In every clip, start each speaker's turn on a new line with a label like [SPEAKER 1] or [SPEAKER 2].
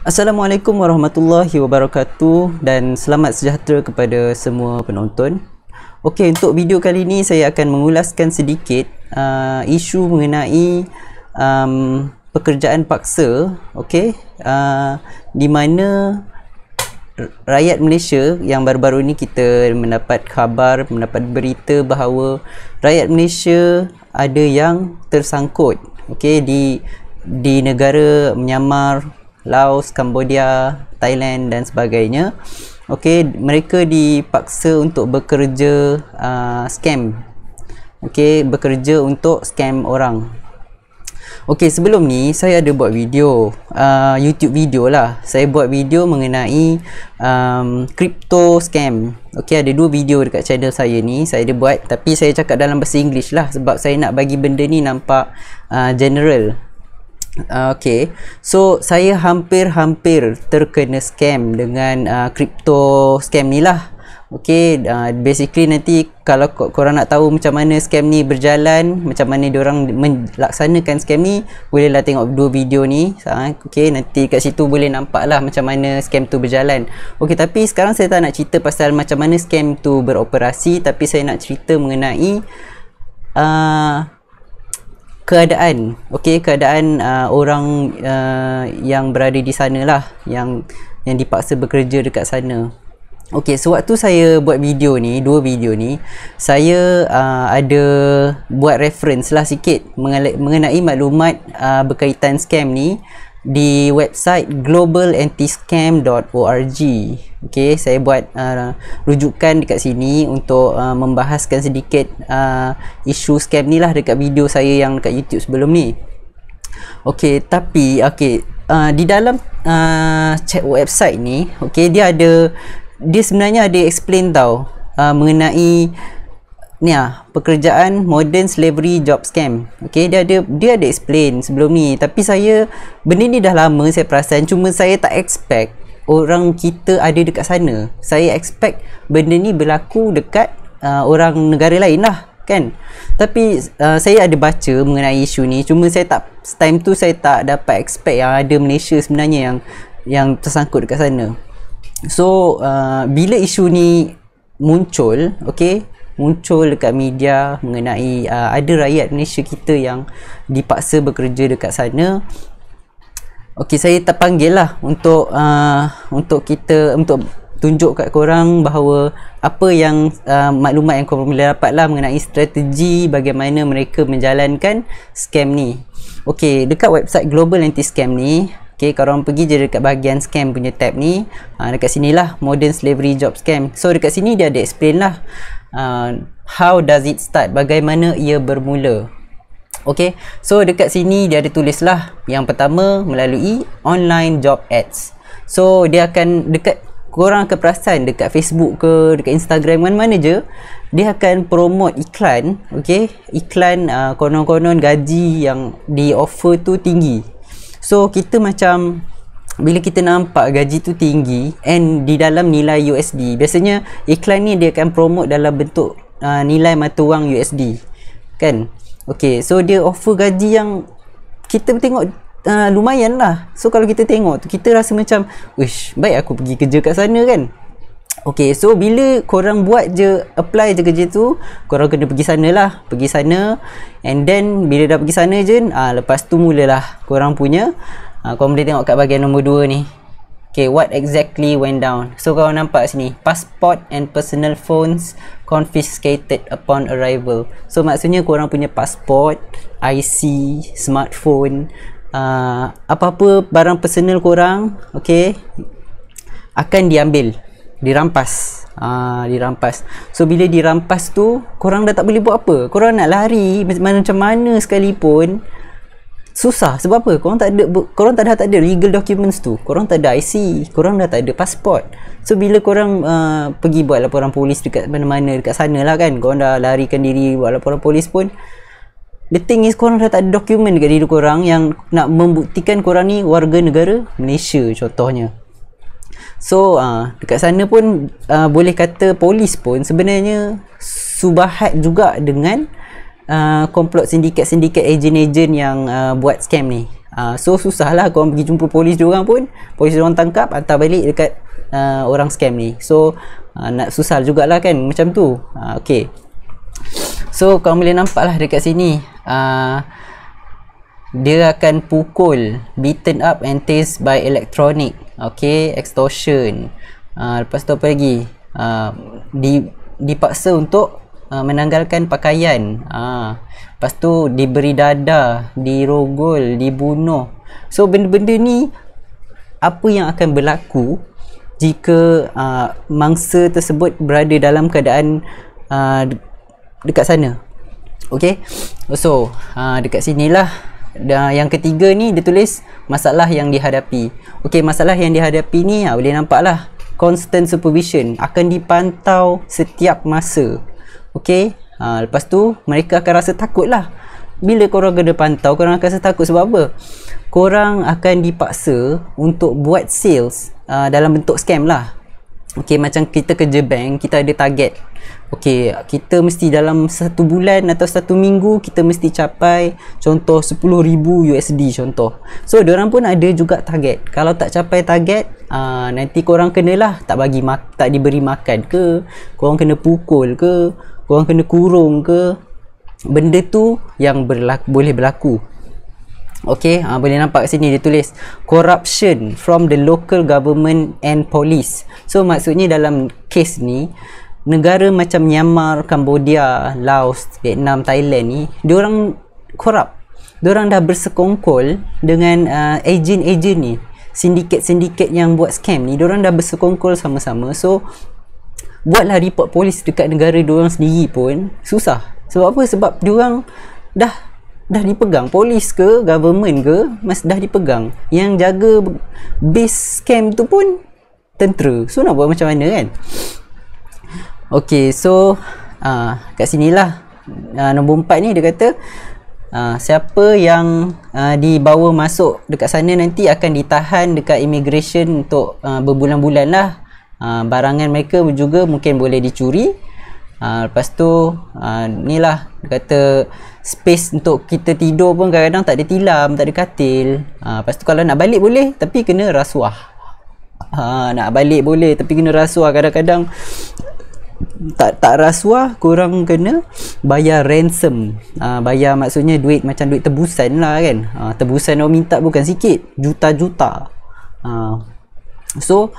[SPEAKER 1] Assalamualaikum warahmatullahi wabarakatuh dan selamat sejahtera kepada semua penonton. Okey, untuk video kali ini saya akan mengulaskan sedikit isu mengenai pekerjaan paksa, okey, di mana rakyat Malaysia yang baru-baru ni kita mendapat khabar, mendapat berita bahawa rakyat Malaysia ada yang tersangkut, okey, di negara Myanmar, Laos, Cambodia, Thailand dan sebagainya. Okey, mereka dipaksa untuk bekerja scam. Okey, bekerja untuk scam orang. Okey, sebelum ni saya ada buat video, YouTube video lah. Saya buat video mengenai crypto scam. Okey, ada 2 video dekat channel saya ni. Saya ada buat, tapi saya cakap dalam bahasa English lah sebab saya nak bagi benda ni nampak general. Okay, so saya hampir terkena scam dengan crypto scam ni lah. Okay, basically nanti kalau korang nak tahu macam mana scam ni berjalan, macam mana diorang melaksanakan scam ni, bolehlah tengok 2 video ni. Okay, nanti kat situ boleh nampak lah macam mana scam tu berjalan. Okay, tapi sekarang saya tak nak cerita pasal macam mana scam tu beroperasi, tapi saya nak cerita mengenai keadaan, okey, keadaan orang yang berada di sana lah, yang dipaksa bekerja dekat sana. Okey, sewaktu saya buat video ni, 2 video ni, saya ada buat reference lah sikit mengenai maklumat berkaitan scam ni di website globalantiscam.org. Okey, saya buat rujukan dekat sini untuk membahaskan sedikit isu scam ni lah dekat video saya yang dekat YouTube sebelum ni. Okey, tapi di dalam website ni, okey, dia sebenarnya ada explain tau mengenai ni pekerjaan modern slavery job scam. Okey, dia ada explain sebelum ni, tapi benda ni dah lama saya perasan, cuma saya tak expect orang kita ada dekat sana. Saya expect benda ni berlaku dekat orang negara lain lah kan. Tapi saya ada baca mengenai isu ni, cuma time tu saya tak dapat expect yang ada Malaysia sebenarnya yang tersangkut dekat sana. So bila isu ni muncul, okey, muncul dekat media mengenai ada rakyat Malaysia kita yang dipaksa bekerja dekat sana. Okey, saya terpanggil lah untuk tunjuk kat korang bahawa apa yang maklumat yang korang boleh dapat lah mengenai strategi bagaimana mereka menjalankan scam ni. Okey, dekat website Global Anti-Scam ni, okey, korang pergi je dekat bahagian scam punya tab ni, dekat sini lah modern slavery job scam. So dekat sini dia ada explain lah how does it start, bagaimana ia bermula. Okay, so dekat sini dia ada tulis lah yang pertama melalui online job ads. So dia akan korang akan perasan dekat Facebook ke dekat Instagram, mana-mana je dia akan promote iklan. Okay, iklan konon-konon gaji yang di offer tu tinggi. So kita macam bila kita nampak gaji tu tinggi and di dalam nilai USD, biasanya iklan ni dia akan promote dalam bentuk nilai mata wang USD kan. Okay, so dia offer gaji yang kita tengok lumayan lah. So kalau kita tengok tu, kita rasa macam, wish, baik aku pergi kerja kat sana kan. Okay, so bila korang apply je kerja tu, korang kena pergi sana lah, pergi sana, and then bila dah pergi sana je, lepas tu mulalah korang punya, korang boleh tengok kat bahagian nombor 2 ni. Okay, what exactly went down? So korang nampak sini, passport and personal phones confiscated upon arrival. So maksudnya korang punya passport, IC, smartphone, apa-apa barang personal korang, okay, akan dirampas. So bila dirampas tu, korang dah tak boleh buat apa. Korang nak lari macam mana sekalipun susah. Sebab apa? Korang tak ada legal documents tu. Korang tak ada IC, korang dah tak ada passport. So bila korang pergi buat laporan polis dekat mana-mana dekat sana lah kan, korang dah larikan diri buat laporan polis pun, the thing is korang dah tak ada dokumen dekat diri korang yang nak membuktikan korang ni warga negara Malaysia contohnya. So dekat sana pun boleh kata polis pun sebenarnya subahat juga dengan komplot sindiket-sindiket ejen-ejen yang buat scam ni. So susah lah korang pergi jumpa polis diorang pun, polis diorang tangkap, hantar balik dekat orang scam ni. So nak susah jugalah kan macam tu. Okay, so korang boleh nampak lah dekat sini, dia akan pukul, beaten up and tased by electronic, okay, extortion. Lepas tu apa lagi, dipaksa untuk menanggalkan pakaian, lepas tu diberi dadah, dirogol, dibunuh. So benda-benda ni apa yang akan berlaku jika mangsa tersebut berada dalam keadaan dekat sana. Okay, so dekat sinilah yang ketiga ni dia tulis masalah yang dihadapi. Okay, masalah yang dihadapi ni boleh nampak lah, constant supervision, akan dipantau setiap masa. Okay, lepas tu mereka akan rasa takut lah. Bila korang kena pantau, korang akan rasa takut sebab apa? Korang akan dipaksa untuk buat sales dalam bentuk scam lah. Okay, macam kita kerja bank, kita ada target. Okay, kita mesti dalam 1 bulan atau 1 minggu kita mesti capai contoh 10,000 USD contoh. So diorang pun ada juga target. Kalau tak capai target, nanti korang kenalah tak diberi makan ke, korang kena pukul ke, korang kena kurung ke. Benda tu yang boleh berlaku. Okay, boleh nampak kat sini dia tulis corruption from the local government and police. So maksudnya dalam kes ni, negara macam Myanmar, Cambodia, Laos, Vietnam, Thailand ni, diorang corrupt. Diorang dah bersekongkol dengan ejen-ejen ni, sindiket-sindiket yang buat scam ni, diorang dah bersekongkol sama-sama. So buatlah report polis dekat negara diorang sendiri pun susah. Sebab apa? Sebab diorang dah dipegang, polis ke government ke dah dipegang. Yang jaga base scam tu pun tentera. So nak buat macam mana kan? Okay, so kat sinilah nombor 4 ni dia kata siapa yang dibawa masuk dekat sana nanti akan ditahan dekat immigration untuk berbulan-bulan lah. Barangan mereka juga mungkin boleh dicuri. Lepas tu ni lah dia kata space untuk kita tidur pun kadang-kadang tak ada tilam, tak ada katil. Lepas tu kalau nak balik boleh tapi kena rasuah. Nak balik boleh tapi kena rasuah. Kadang-kadang tak rasuah, korang kena bayar ransom. Bayar maksudnya duit macam duit tebusan lah kan. Tebusan orang minta bukan sikit, juta-juta. So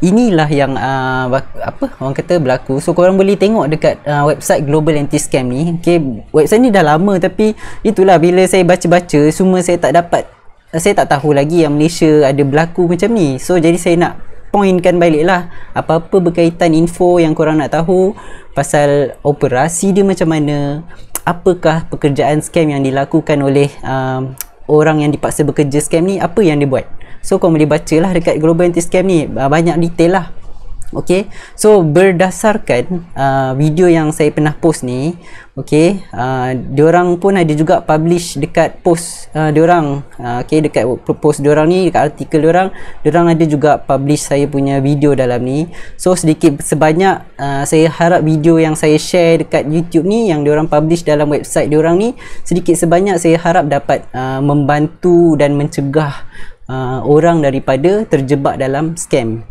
[SPEAKER 1] inilah yang apa orang kata berlaku. So korang boleh tengok dekat website Global Anti-Scam ni. Okay, website ni dah lama tapi itulah bila saya baca-baca semua saya tak tahu lagi yang Malaysia ada berlaku macam ni. So jadi saya nak pointkan balik lah apa-apa berkaitan info yang korang nak tahu pasal operasi dia macam mana, apakah pekerjaan scam yang dilakukan oleh orang yang dipaksa bekerja scam ni, apa yang dia buat. So korang boleh baca lah dekat Global Anti-Scam ni, banyak detail lah. Okay, so berdasarkan video yang saya pernah post ni, okay, diorang pun ada juga publish dekat post diorang, okay, dekat post diorang ni, dekat artikel diorang ada juga publish saya punya video dalam ni. So sedikit sebanyak saya harap video yang saya share dekat YouTube ni yang diorang publish dalam website diorang ni, sedikit sebanyak saya harap dapat membantu dan mencegah orang daripada terjebak dalam scam.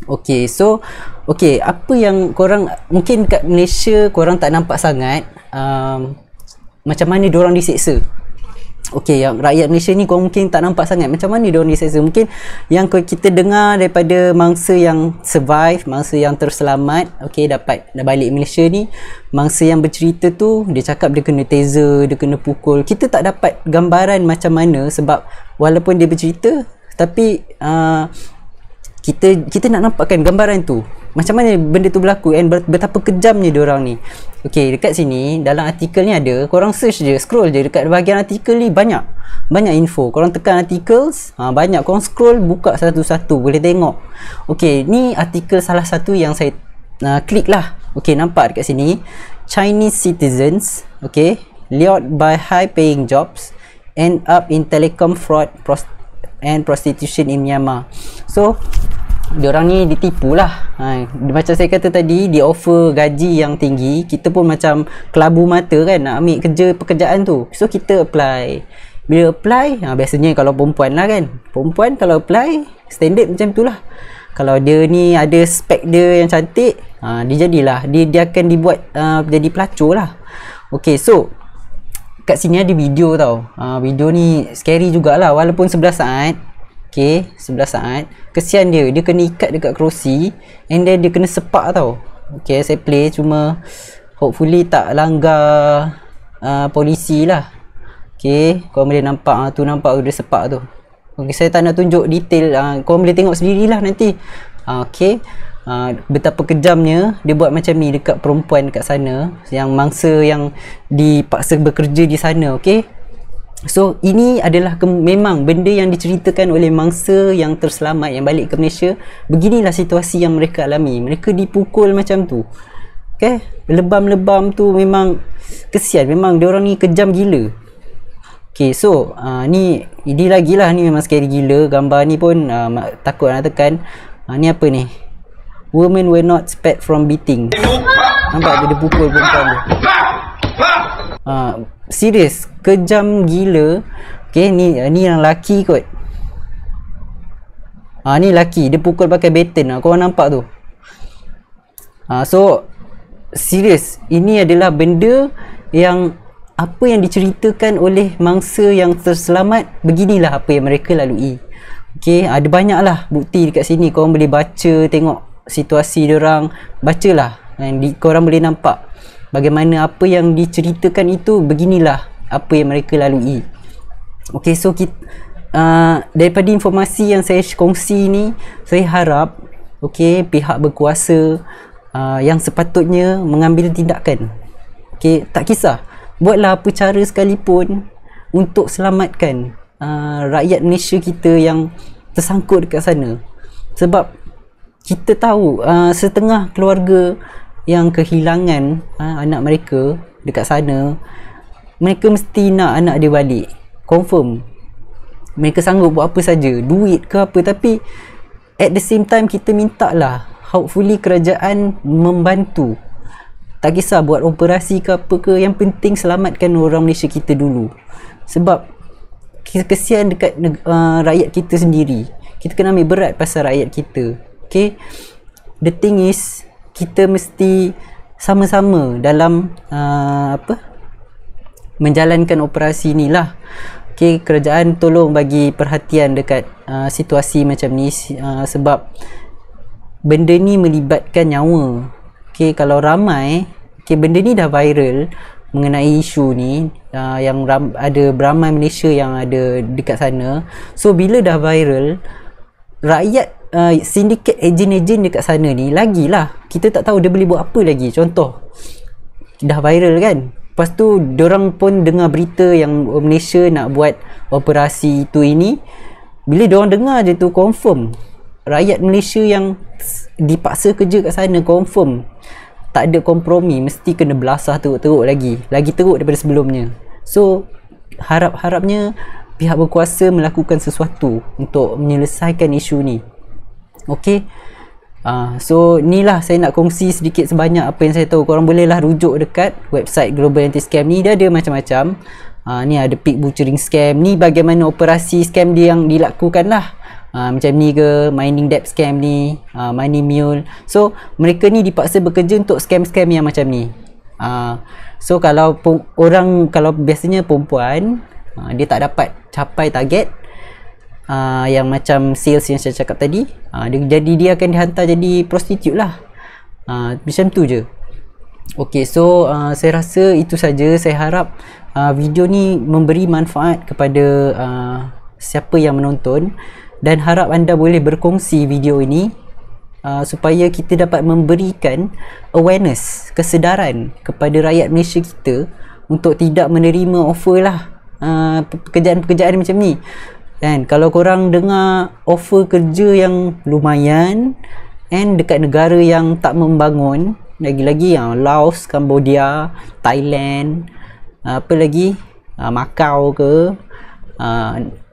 [SPEAKER 1] Okay, so okay, apa yang korang mungkin kat Malaysia korang tak nampak sangat macam mana diorang diseksa. Okay, yang rakyat Malaysia ni korang mungkin tak nampak sangat macam mana diorang diseksa. Mungkin yang kita dengar daripada mangsa yang survive, mangsa yang terselamat, okay, dapat balik Malaysia ni, mangsa yang bercerita tu dia cakap dia kena taser, dia kena pukul. Kita tak dapat gambaran macam mana sebab walaupun dia bercerita tapi kita nak nampakkan gambaran tu macam mana benda tu berlaku and betapa kejamnya diorang ni. Okay, dekat sini dalam artikel ni ada, korang search je, scroll je dekat bahagian artikel ni, banyak info. Korang tekan articles, banyak, korang scroll, buka satu-satu, boleh tengok. Okay, ni artikel salah satu yang saya klik lah. Okay, nampak dekat sini, Chinese citizens, okay, lured by high paying jobs end up in telecom fraud and prostitution in Myanmar. So diorang ni ditipu lah. Macam saya kata tadi, dia offer gaji yang tinggi, kita pun macam kelabu mata kan nak ambil pekerjaan tu. So kita apply, Bila apply, biasanya kalau perempuan lah kan, perempuan kalau apply standard macam tu lah. Kalau dia ni ada spek dia yang cantik, dia jadilah, dia akan dibuat jadi pelacur lah. Okay, so kat sini ada video tau. Video ni scary jugalah, walaupun 11 saat. Okay, 11 saat. Kesian dia kena ikat dekat kerusi, and then dia kena sepak tau. Okay, saya play, cuma hopefully tak langgar polisi lah. Okay, korang boleh nampak tu, nampak dia sepak tu. Okay, saya tak nak tunjuk detail, korang boleh tengok sendirilah nanti. Okay, betapa kejamnya dia buat macam ni dekat perempuan dekat sana, yang mangsa yang dipaksa bekerja di sana. Okay, so ini adalah memang benda yang diceritakan oleh mangsa yang terselamat yang balik ke Malaysia. Beginilah situasi yang mereka alami, mereka dipukul macam tu. Okay, lebam-lebam tu memang kesian, memang diorang ni kejam gila. Okay, so ni lagi lah, ni memang scary gila. Gambar ni pun takut nak tekan. Ni apa ni? Women were not spared from beating. Nampak dia pukul perempuan tu. Serius, kejam gila. Okay, ni yang laki kot. Ni laki, dia pukul pakai baton. Korang nampak tu? So serius, ini adalah benda yang apa yang diceritakan oleh mangsa yang terselamat. Beginilah apa yang mereka lalui. Okay, ada banyak lah bukti dekat sini. Korang boleh baca, tengok situasi diorang, bacalah, korang boleh nampak bagaimana apa yang diceritakan itu. Beginilah apa yang mereka lalui. Okay, so kita, daripada informasi yang saya kongsi ni, saya harap okay, pihak berkuasa yang sepatutnya mengambil tindakan. Okay, tak kisah, buatlah apa cara sekalipun untuk selamatkan rakyat Malaysia kita yang tersangkut dekat sana. Sebab kita tahu setengah keluarga yang kehilangan anak mereka dekat sana, mereka mesti nak anak dia balik, confirm. Mereka sanggup buat apa saja, duit ke apa, tapi at the same time kita minta lah, hopefully kerajaan membantu. Tak kisah buat operasi ke apa ke, yang penting selamatkan orang Malaysia kita dulu. Sebab kesian dekat rakyat kita sendiri. Kita kena ambil berat pasal rakyat kita. Okay, the thing is, kita mesti sama-sama dalam menjalankan operasi ni lah. Okay, kerajaan tolong bagi perhatian dekat situasi macam ni, sebab benda ni melibatkan nyawa. Okay, kalau ramai, okay, benda ni dah viral mengenai isu ni, yang ada beramai Malaysia yang ada dekat sana. So bila dah viral, rakyat sindiket ejen-ejen dekat sana ni lagilah, kita tak tahu dia boleh buat apa lagi. Contoh, dah viral kan, lepas tu diorang pun dengar berita yang Malaysia nak buat operasi tu ini. Bila diorang dengar je tu, confirm rakyat Malaysia yang dipaksa kerja kat sana, confirm tak ada kompromi, mesti kena belasah teruk-teruk lagi teruk daripada sebelumnya. So harap-harapnya pihak berkuasa melakukan sesuatu untuk menyelesaikan isu ni. Okay, so ni lah saya nak kongsi sedikit sebanyak apa yang saya tahu. Korang bolehlah rujuk dekat website Global Anti-Scam ni, dia ada macam-macam. Ni ada pig butchering scam, ni bagaimana operasi scam dia yang dilakukan lah. Macam ni ke, mining debt scam ni, money mule. So mereka ni dipaksa bekerja untuk scam-scam yang macam ni. So kalau kalau biasanya perempuan, dia tak dapat capai target yang macam sales yang saya cakap tadi, jadi dia akan dihantar jadi prostitute lah. Macam tu je. Okay, so saya rasa itu saja. Saya harap video ni memberi manfaat kepada siapa yang menonton, dan harap anda boleh berkongsi video ini supaya kita dapat memberikan awareness, kesedaran kepada rakyat Malaysia kita untuk tidak menerima offer lah, pekerjaan-pekerjaan macam ni. Dan kalau korang dengar offer kerja yang lumayan and dekat negara yang tak membangun, lagi-lagi yang Laos, Cambodia, Thailand, apa lagi, Macau ke,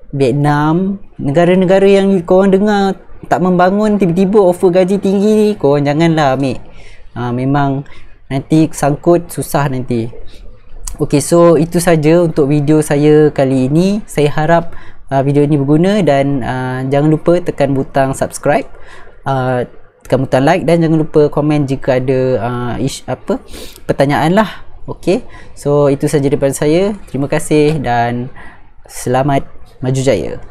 [SPEAKER 1] Vietnam, negara-negara yang korang dengar tak membangun, tiba-tiba offer gaji tinggi, korang janganlah ambil. Memang nanti sangkut, susah nanti. Okey, so itu saja untuk video saya kali ini. Saya harap video ini berguna dan jangan lupa tekan butang subscribe, tekan butang like dan jangan lupa komen jika ada pertanyaan lah. Okey, so itu saja daripada saya. Terima kasih dan selamat maju jaya.